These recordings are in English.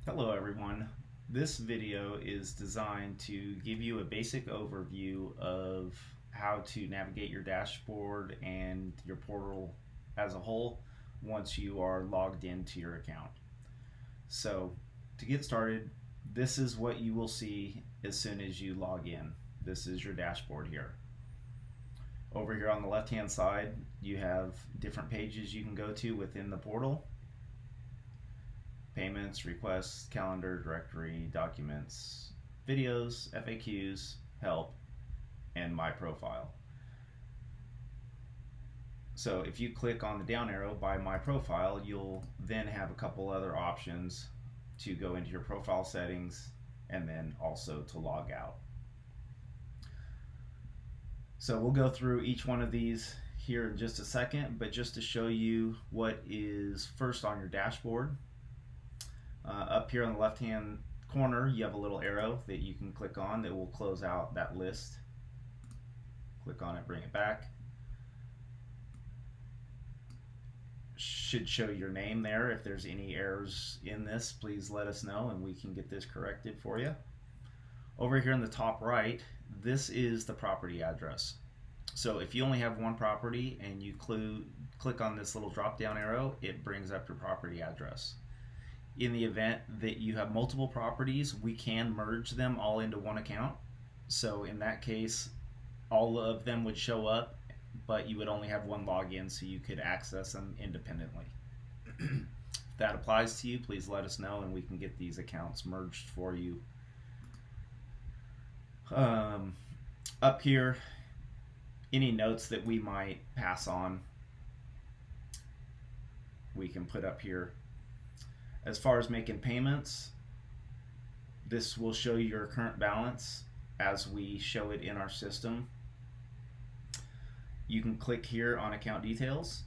Hello everyone. This video is designed to give you a basic overview of how to navigate your dashboard and your portal as a whole once you are logged into your account. So to get started, this is what you will see as soon as you log in. This is your dashboard here. Over here on the left hand side, you have different pages you can go to within the portal. Payments, requests, calendar, directory, documents, videos, FAQs, help, and my profile. So if you click on the down arrow by my profile, you'll then have a couple other options to go into your profile settings and then also to log out. So we'll go through each one of these here in just a second, but just to show you what is first on your dashboard. Up here on the left hand corner you have a little arrow that you can click on that will close out that list. Click on it, bring it back. Should show your name there. If there's any errors in this, please let us know and we can get this corrected for you. Over here in the top right, this is the property address. So if you only have one property and you click on this little drop down arrow, it brings up your property address. In the event that you have multiple properties, we can merge them all into one account. So in that case, all of them would show up, but you would only have one login, so you could access them independently. If that applies to you, please let us know and we can get these accounts merged for you. Up here, any notes that we might pass on, we can put up here. As far as making payments, this will show your current balance as we show it in our system. You can click here on account details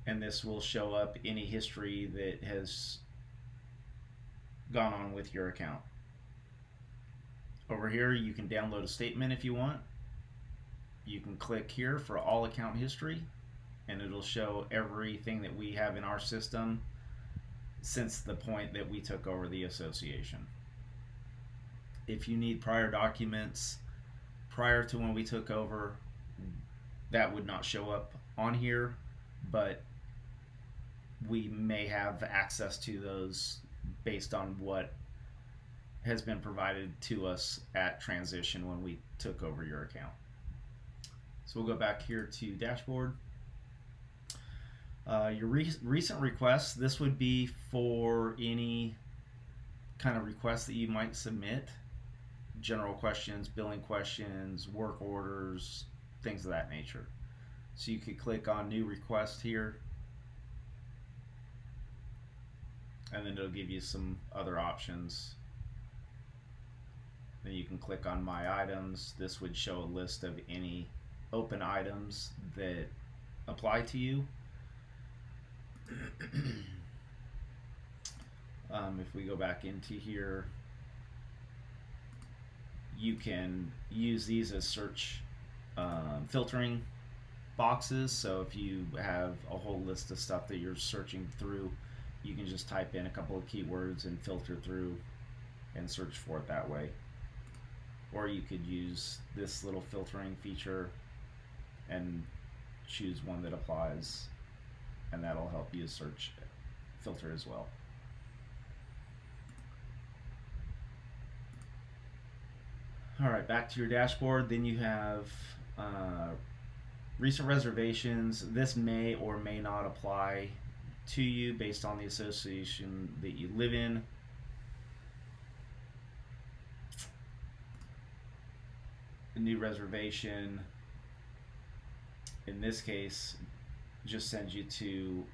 and this will show up any history that has gone on with your account. Over here you can download a statement if you want. You can click here for all account history and it'll show everything that we have in our system since the point that we took over the association. If you need prior documents prior to when we took over, that would not show up on here, but we may have access to those based on what has been provided to us at transition when we took over your account. So we'll go back here to dashboard. Your recent requests, this would be for any kind of requests that you might submit. General questions, billing questions, work orders, things of that nature. So you could click on new request here and then it'll give you some other options. Then you can click on my items. This would show a list of any open items that apply to you. If we go back into here, you can use these as search filtering boxes. So if you have a whole list of stuff that you're searching through, you can just type in a couple of keywords and filter through and search for it that way. Or you could use this little filtering feature and choose one that applies, and that'll help you search filter as well. Alright, back to your dashboard. Then you have recent reservations. This may or may not apply to you based on the association that you live in. A new reservation, in this case, just sends you to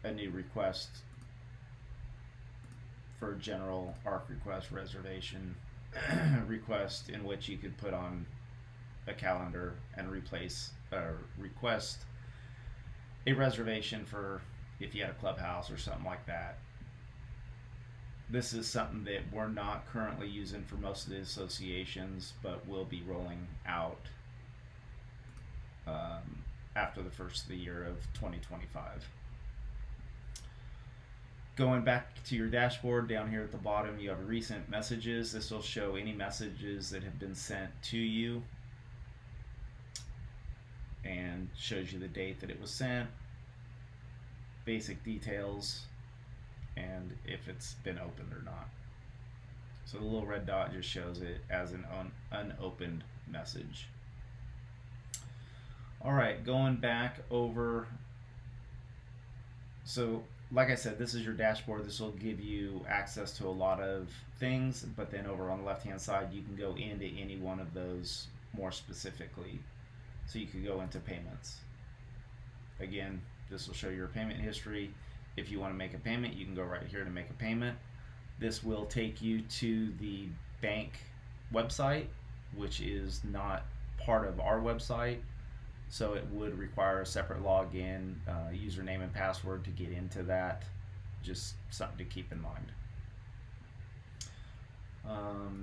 a new request for a general ARC request reservation request, in which you could put on a calendar and request a reservation for if you had a clubhouse or something like that. This is something that we're not currently using for most of the associations, but will be rolling out after the first of the year of 2025. Going back to your dashboard, down here at the bottom you have recent messages. This will show any messages that have been sent to you and shows you the date that it was sent, basic details, and if it's been opened or not. So the little red dot just shows it as an unopened message. Alright, going back over, so like I said, this is your dashboard. This will give you access to a lot of things, but then over on the left hand side you can go into any one of those more specifically. So you could go into payments. Again, this will show your payment history. If you want to make a payment, you can go right here to make a payment. This will take you to the bank website, which is not part of our website, so it would require a separate login, username and password to get into that. Just something to keep in mind.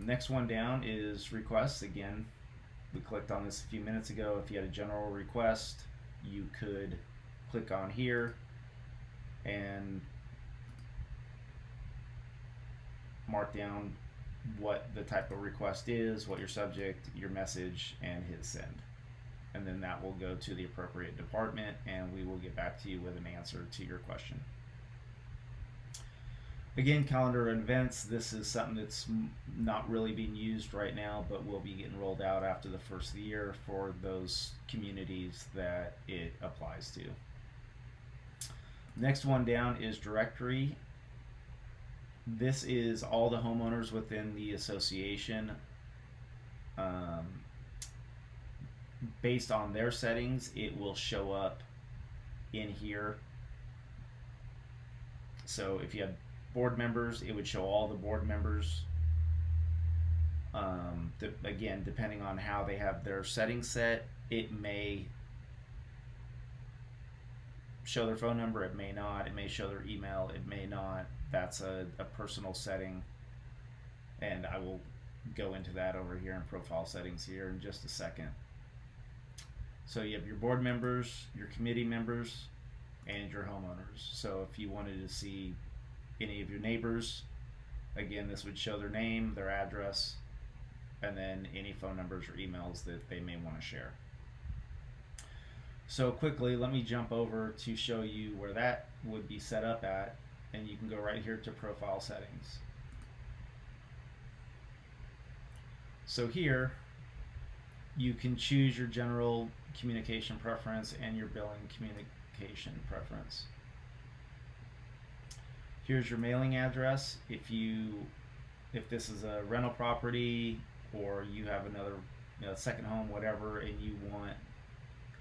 Next one down is requests. Again, we clicked on this a few minutes ago. If you had a general request, you could click on here and mark down what the type of request is, what your subject, your message, and hit send. And then that will go to the appropriate department and we will get back to you with an answer to your question. Again, calendar and events, this is something that's not really being used right now, but will be getting rolled out after the first of the year for those communities that it applies to. Next one down is directory. This is all the homeowners within the association. Based on their settings, it will show up in here. So if you have board members, it would show all the board members. Again, depending on how they have their settings set, it may show their phone number, it may not, it may show their email, it may not. That's a personal setting, and I will go into that over here in profile settings here in just a second. So you have your board members, your committee members, and your homeowners. So if you wanted to see any of your neighbors, again, this would show their name, their address, and then any phone numbers or emails that they may want to share. So quickly, let me jump over to show you where that would be set up at, and you can go right here to profile settings. So here you can choose your general communication preference and your billing communication preference. Here's your mailing address. If this is a rental property or you have another second home, whatever, and you want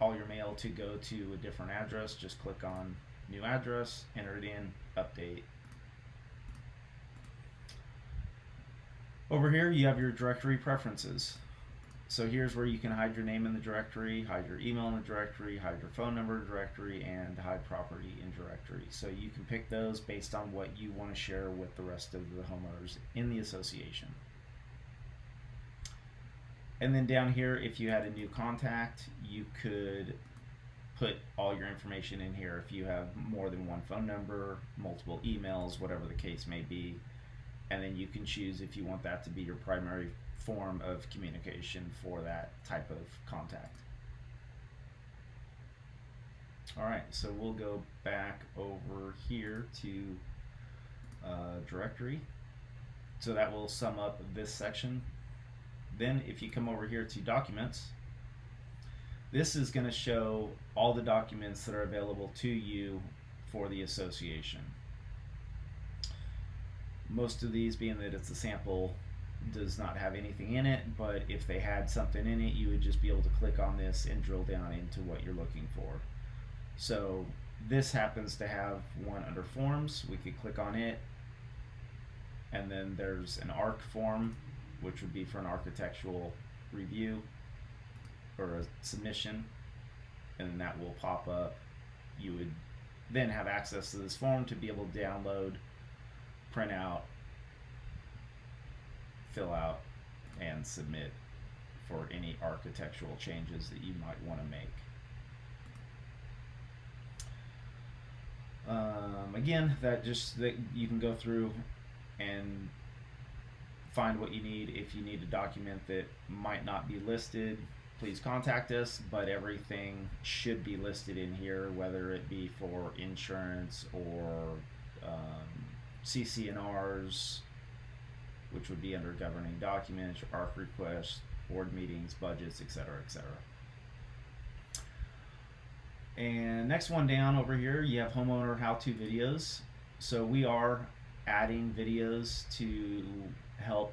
all your mail to go to a different address, just click on new address, enter it in, update. Over here you have your directory preferences. So here's where you can hide your name in the directory, hide your email in the directory, hide your phone number in the directory, and hide property in directory. So you can pick those based on what you want to share with the rest of the homeowners in the association. And then down here, if you had a new contact, you could put all your information in here. If you have more than one phone number, multiple emails, whatever the case may be, and then you can choose if you want that to be your primary form of communication for that type of contact. Alright, so we'll go back over here to directory. So that will sum up this section. Then if you come over here to documents, this is going to show all the documents that are available to you for the association. Most of these, being that it's a sample, does not have anything in it, but if they had something in it, you would just be able to click on this and drill down into what you're looking for. So this happens to have one under forms. We could click on it, and then there's an ARC form, which would be for an architectural review or a submission, and then that will pop up. You would then have access to this form to be able to download, print out, fill out, and submit for any architectural changes that you might want to make. Again, that you can go through and find what you need. If you need a document that might not be listed, please contact us, but everything should be listed in here, whether it be for insurance or CC&Rs, which would be under governing documents, ARC requests, board meetings, budgets, etc., etc. And next one down over here, you have homeowner how-to videos. So we are adding videos to help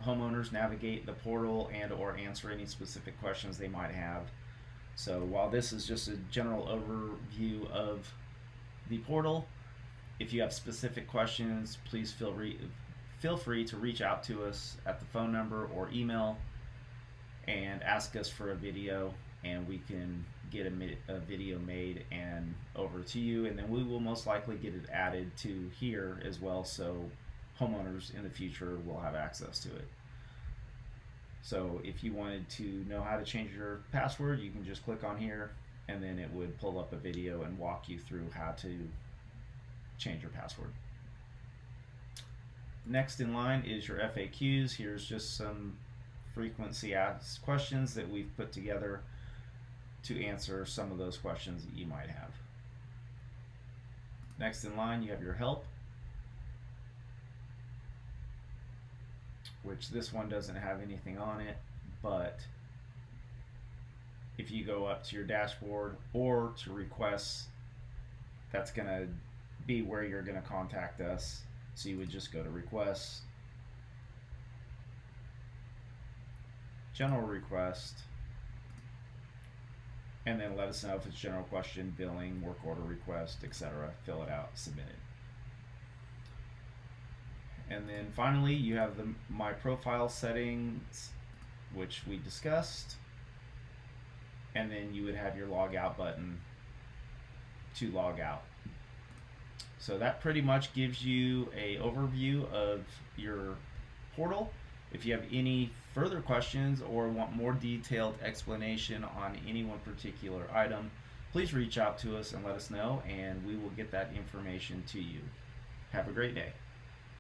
homeowners navigate the portal and or answer any specific questions they might have. So while this is just a general overview of the portal, if you have specific questions, please feel free to reach out to us at the phone number or email and ask us for a video, and we can get a video made and over to you, and then we will most likely get it added to here as well, so homeowners in the future will have access to it. So if you wanted to know how to change your password, you can just click on here and then it would pull up a video and walk you through how to change your password. Next in line is your FAQs. Here's just some frequency asked questions that we've put together to answer some of those questions that you might have. Next in line, you have your help, which this one doesn't have anything on it, but if you go up to your dashboard or to requests, that's going to be where you're going to contact us. So you would just go to requests, general request, and then let us know if it's general question, billing, work order request, etc. Fill it out, submit it. And then finally, you have the My Profile settings, which we discussed. And then you would have your log out button to log out. So that pretty much gives you an overview of your portal. If you have any further questions or want more detailed explanation on any one particular item, please reach out to us and let us know, and we will get that information to you. Have a great day.